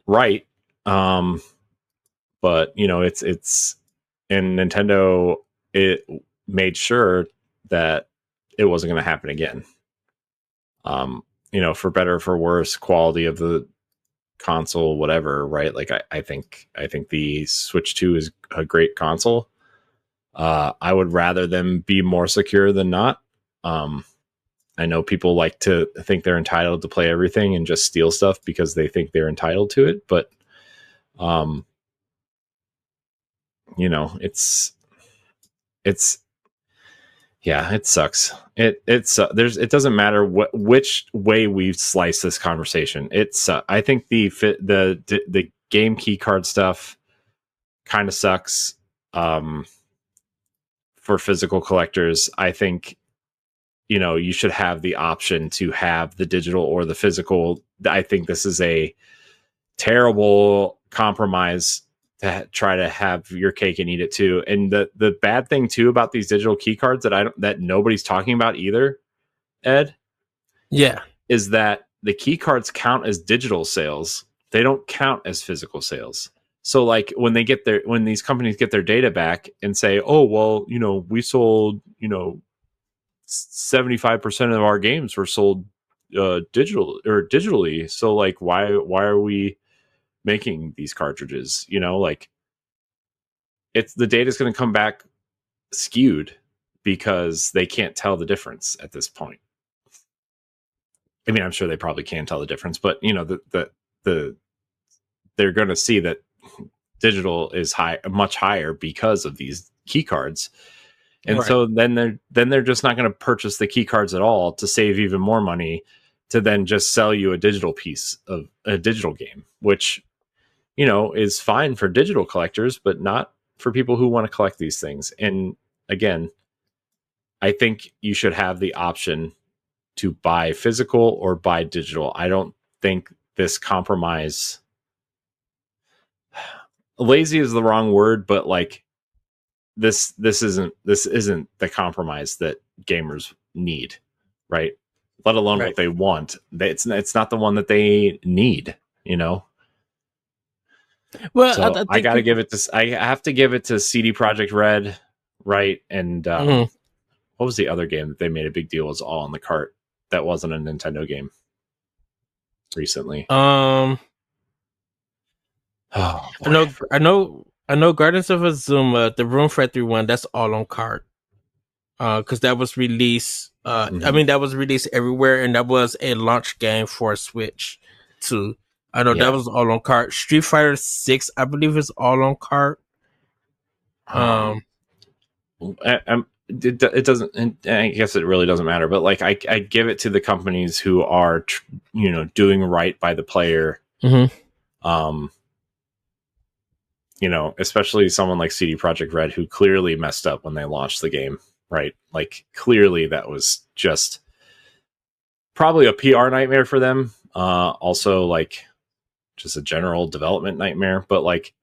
right. But it's and Nintendo, it made sure that it wasn't going to happen again. For better or for worse, quality of the console, whatever, right? Like I think the Switch 2 is a great console. I would rather them be more secure than not. I know people like to think they're entitled to play everything and just steal stuff because they think they're entitled to it, but it's yeah, it sucks. It doesn't matter which way we slice this conversation. I think the game key card stuff kind of sucks for physical collectors. I think you should have the option to have the digital or the physical. I think this is a terrible compromise to try to have your cake and eat it too. And the bad thing too about these digital key cards that nobody's talking about either, Ed, is that the key cards count as digital sales. They don't count as physical sales. So like when these companies get their data back and say, oh, well, we sold, 75% of our games were sold digitally. So like, why are we making these cartridges? It's the data is going to come back skewed because they can't tell the difference at this point. I mean, I'm sure they probably can tell the difference, but they're going to see that digital is much higher because of these key cards. And so then they're just not going to purchase the key cards at all to save even more money to then just sell you a digital piece of a digital game, which is fine for digital collectors, but not for people who want to collect these things. And again, I think you should have the option to buy physical or buy digital. I don't think this compromise, lazy is the wrong word, but like this isn't the compromise that gamers need, right? Let alone what they want. It's not the one that they need, Well, so I gotta give it to. I have to give it to CD Projekt Red, right? And what was the other game that they made a big deal was all on the cart? That wasn't a Nintendo game. recently? Oh, boy. I know. Gardens of Azuma, the Room Factory one, that's all on cart. Because that was released. I mean, that was released everywhere, and that was a launch game for Switch too. I know that was all on cart. Street Fighter 6, I believe, is all on cart. It doesn't. I guess it really doesn't matter. But like, I give it to the companies who are, doing right by the player. Mm-hmm. Especially someone like CD Projekt Red, who clearly messed up when they launched the game. Right, like clearly that was just probably a PR nightmare for them. Also, like just a general development nightmare. But like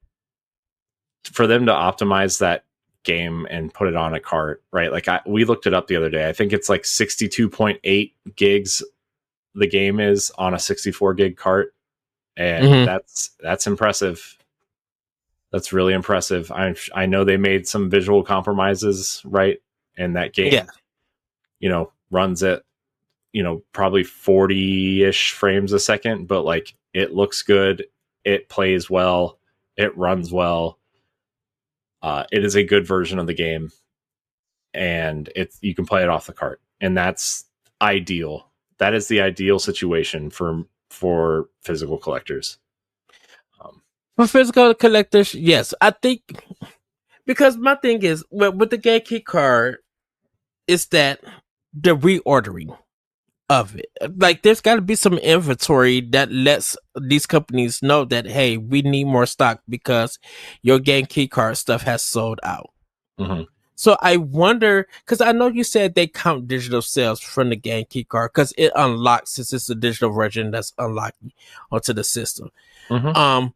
for them to optimize that game and put it on a cart, right? Like we looked it up the other day. I think it's like 62.8 gigs the game is on a 64 gig cart, and that's impressive. That's really impressive. I know they made some visual compromises, right? And that game, runs at probably 40-ish frames a second, but like it looks good, it plays well, it runs well. It is a good version of the game, and you can play it off the cart, and that's ideal. That is the ideal situation for physical collectors. For physical collectors, yes, I think, because my thing is with the game key card is that the reordering of it. Like, there's got to be some inventory that lets these companies know that, hey, we need more stock because your game key card stuff has sold out. Mm-hmm. So I wonder, because I know you said they count digital sales from the game key card because it unlocks, since it's a digital version that's unlocking onto the system. Mm-hmm.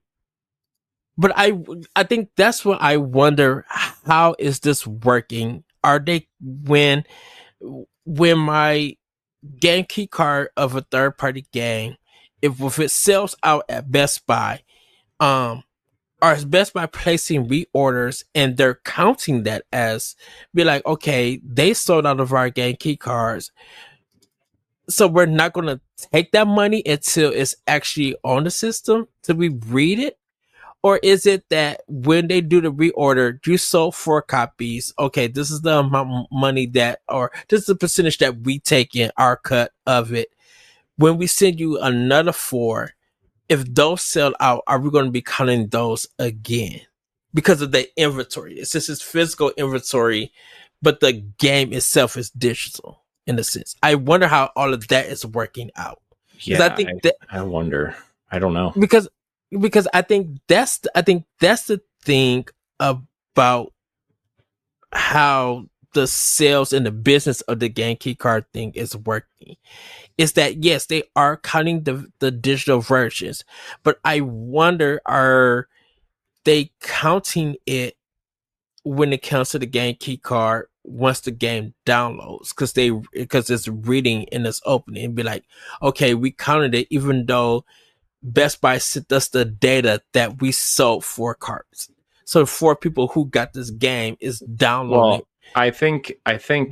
But I think that's what I wonder. How is this working? Are they when my game key card of a third party game, if it sells out at Best Buy, or is Best Buy placing reorders and they're counting that as be like, okay, they sold out of our game key cards, so we're not going to take that money until it's actually on the system till we read it? Or is it that when they do the reorder, you sold 4 copies? Okay, this is the amount of money that, or this is the percentage that we take in our cut of it. When we send you another 4, if those sell out, are we going to be counting those again? Because of the inventory. It's just this physical inventory, but the game itself is digital in a sense. I wonder how all of that is working out. Yeah, I wonder. I don't know. Because I think that's the thing about how the sales and the business of the game key card thing is working. Is that, yes, they are counting the digital versions, but I wonder, are they counting it when it comes to the game key card once the game downloads? Because it's reading and it's opening and be like, okay, we counted it even though Best Buy sent us the data that we sold 4 cards. So 4 people who got this game is downloading. Well, I think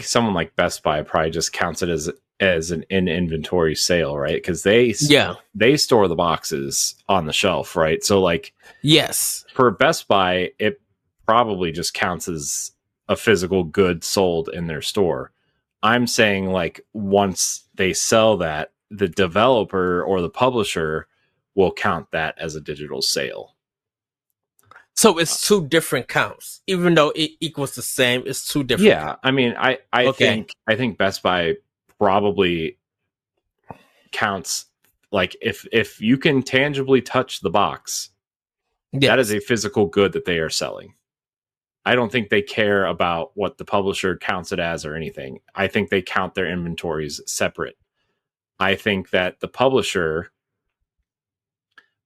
someone like Best Buy probably just counts it as an in-inventory sale, right? Because they store the boxes on the shelf, right? So like, yes, for Best Buy, it probably just counts as a physical good sold in their store. I'm saying, like, once they sell that, the developer or the publisher will count that as a digital sale. So it's 2 different counts, even though it equals the same. It's 2 different. Yeah, counts. I mean, I think Best Buy probably counts, like, if you can tangibly touch the box, that is a physical good that they are selling. I don't think they care about what the publisher counts it as or anything. I think they count their inventories separate. I think that the publisher,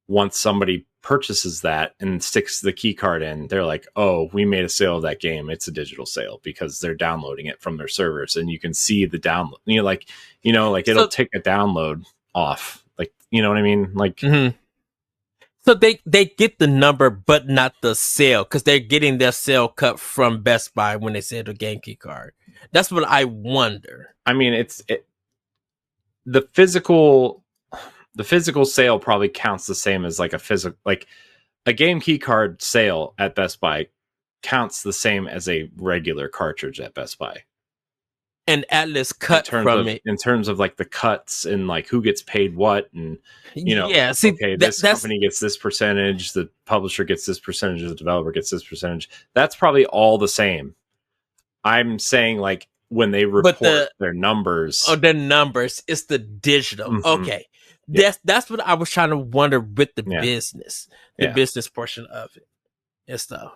once somebody purchases that and sticks the key card in, they're like, oh, we made a sale of that game. It's a digital sale, because they're downloading it from their servers and you can see the download. It'll take a download off. Like, you know what I mean? Like, so they get the number, but not the sale, because they're getting their sale cut from Best Buy when they sell the game key card. That's what I wonder. I mean, the physical. the physical sale probably counts the same as like a game key card sale at Best Buy counts the same as a regular cartridge at Best Buy. And Atlas cut from it in terms of like the cuts and like who gets paid what, and this company gets this percentage, the publisher gets this percentage, the developer gets this percentage. That's probably all the same. I'm saying like when they report their numbers. Oh, their numbers, it's the digital. Mm-hmm. Okay. Yeah. That's what I was trying to wonder with the business, business portion of it and stuff.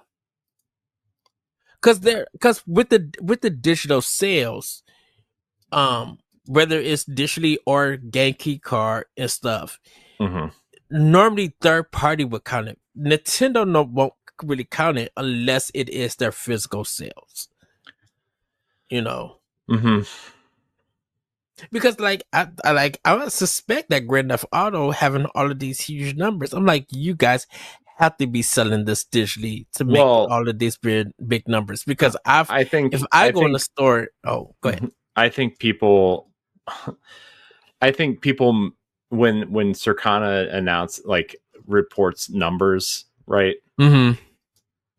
Because with the digital sales, whether it's digitally or game key card and stuff, normally third party would count it. Nintendo won't really count it unless it is their physical sales. You know, because like I suspect that Grand Theft Auto having all of these huge numbers. I'm like, you guys have to be selling this digitally to make all of these big numbers, because I think if I go in the store, go ahead. I think people when Circana announced like reports numbers, right?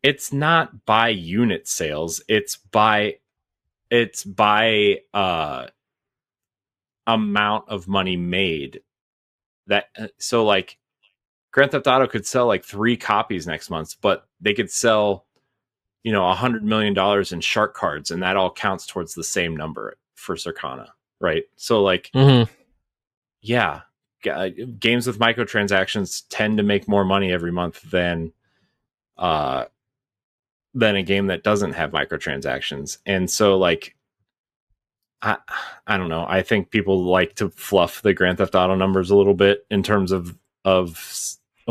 It's not by unit sales, it's by amount of money made. That so like Grand Theft Auto could sell like 3 copies next month, but they could sell, $100 million in shark cards, and that all counts towards the same number for Circana, right? So like, games with microtransactions tend to make more money every month than a game that doesn't have microtransactions. And so like, I don't know. I think people like to fluff the Grand Theft Auto numbers a little bit in terms of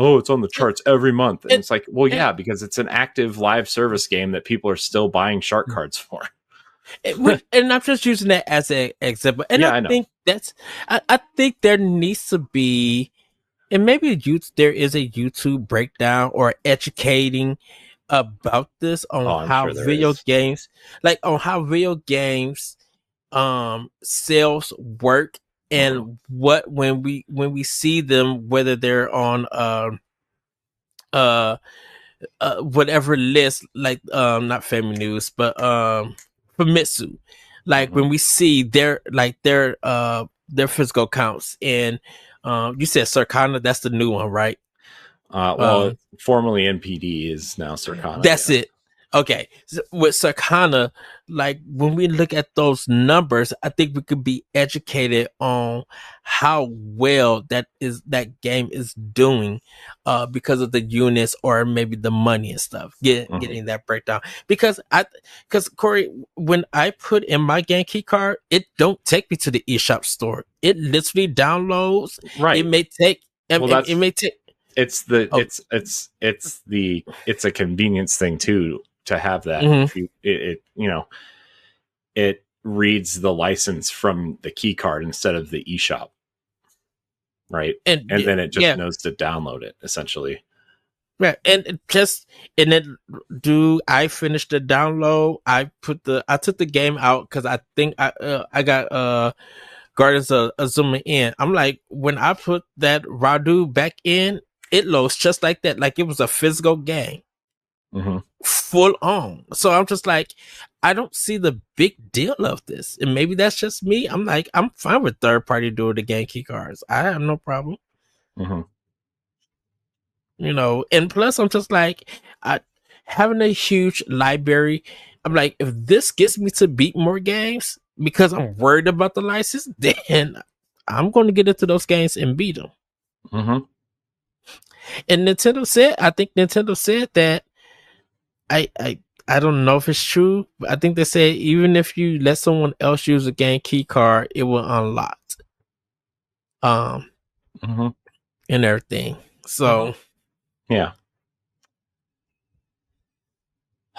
it's on the charts every month. And it's like, well, yeah, because it's an active live service game that people are still bing shark cards for. And I'm just using that as an example. And I think I think there needs to be, and maybe there is a YouTube breakdown or educating about this on how video games, sales work. And what when we see them, whether they're on whatever list, like not Family News, but Famitsu, like when we see their physical counts. And you said Circana, that's the new one, right? Formerly NPD is now Circana. That's it. Okay, so with Circana, like when we look at those numbers, I think we could be educated on how well that game is doing, because of the units or maybe the money and stuff. Getting that breakdown, because Corey, when I put in my game key card, it don't take me to the eShop store. It literally downloads. Right. It may take. It may take. It's a convenience thing too. To have that, it reads the license from the key card instead of the eShop, right? And then it just knows to download it essentially. Right, and I finished the download. I took the game out because I think I got Guardians of Azuma in. I'm like, when I put that Radu back in, it loads just like that, like it was a physical game. Full on. So I'm just like, I don't see the big deal of this. And maybe that's just me. I'm like, I'm fine with third party doing the game key cards. I have no problem. And plus I'm just like, having a huge library, I'm like, if this gets me to beat more games because I'm worried about the license, then I'm going to get into those games and beat them. And I think Nintendo said that, I don't know if it's true, but I think they say even if you let someone else use a game key card, it will unlock and everything. So yeah.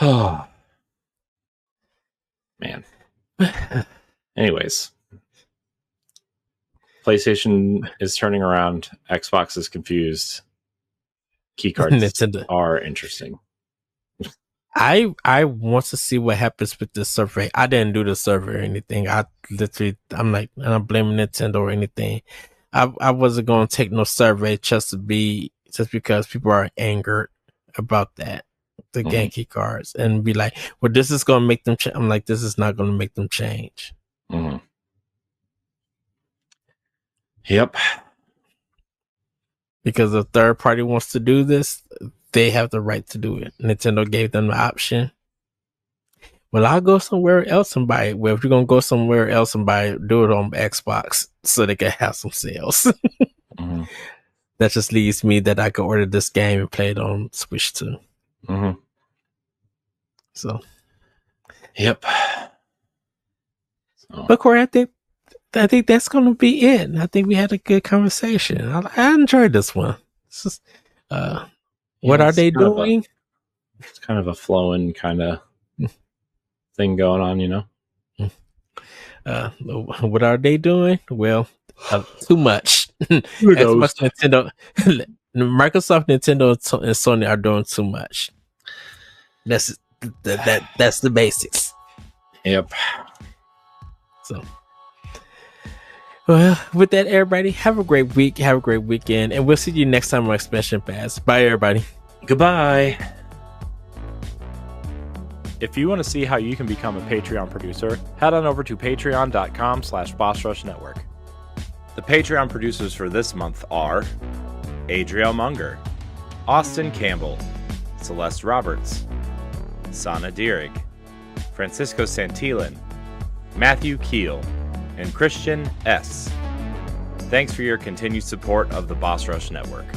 Oh man. Anyways, PlayStation is turning around. Xbox is confused. Key cards are interesting. I want to see what happens with this survey. I didn't do the survey or anything. I'm blaming Nintendo or anything. I wasn't going to take no survey just because people are angered about that, the Genki cards, and be like, well, this is going to make them change. I'm like, this is not going to make them change. Mm-hmm. Yep. Because if a third party wants to do this, they have the right to do it. Nintendo gave them the option. Well, I'll go somewhere else and buy it. Well, if you're going to go somewhere else and buy it, do it on Xbox so they can have some sales. Mm-hmm. That just leaves me that I could order this game and play it on Switch too. Mm-hmm. So, yep. But Corey, I think that's going to be it. I think we had a good conversation. I enjoyed this one. This is, what are they doing? It's kind of a flowing kind of thing going on, you know. What are they doing? Well, too much. Xbox, Nintendo, Microsoft, Nintendo, and Sony are doing too much. That's the basics. Yep. So, well, with that, everybody, have a great week. Have a great weekend, and we'll see you next time on Expansion Pass. Bye, everybody. Goodbye. If you want to see how you can become a Patreon producer, head on over to patreon.com/BossRushNetwork. The Patreon producers for this month are Adriel Munger, Austin Campbell, Celeste Roberts, Sana Dirrig, Francisco Santillan, Matthew Keel, and Christian S. Thanks for your continued support of the Boss Rush Network.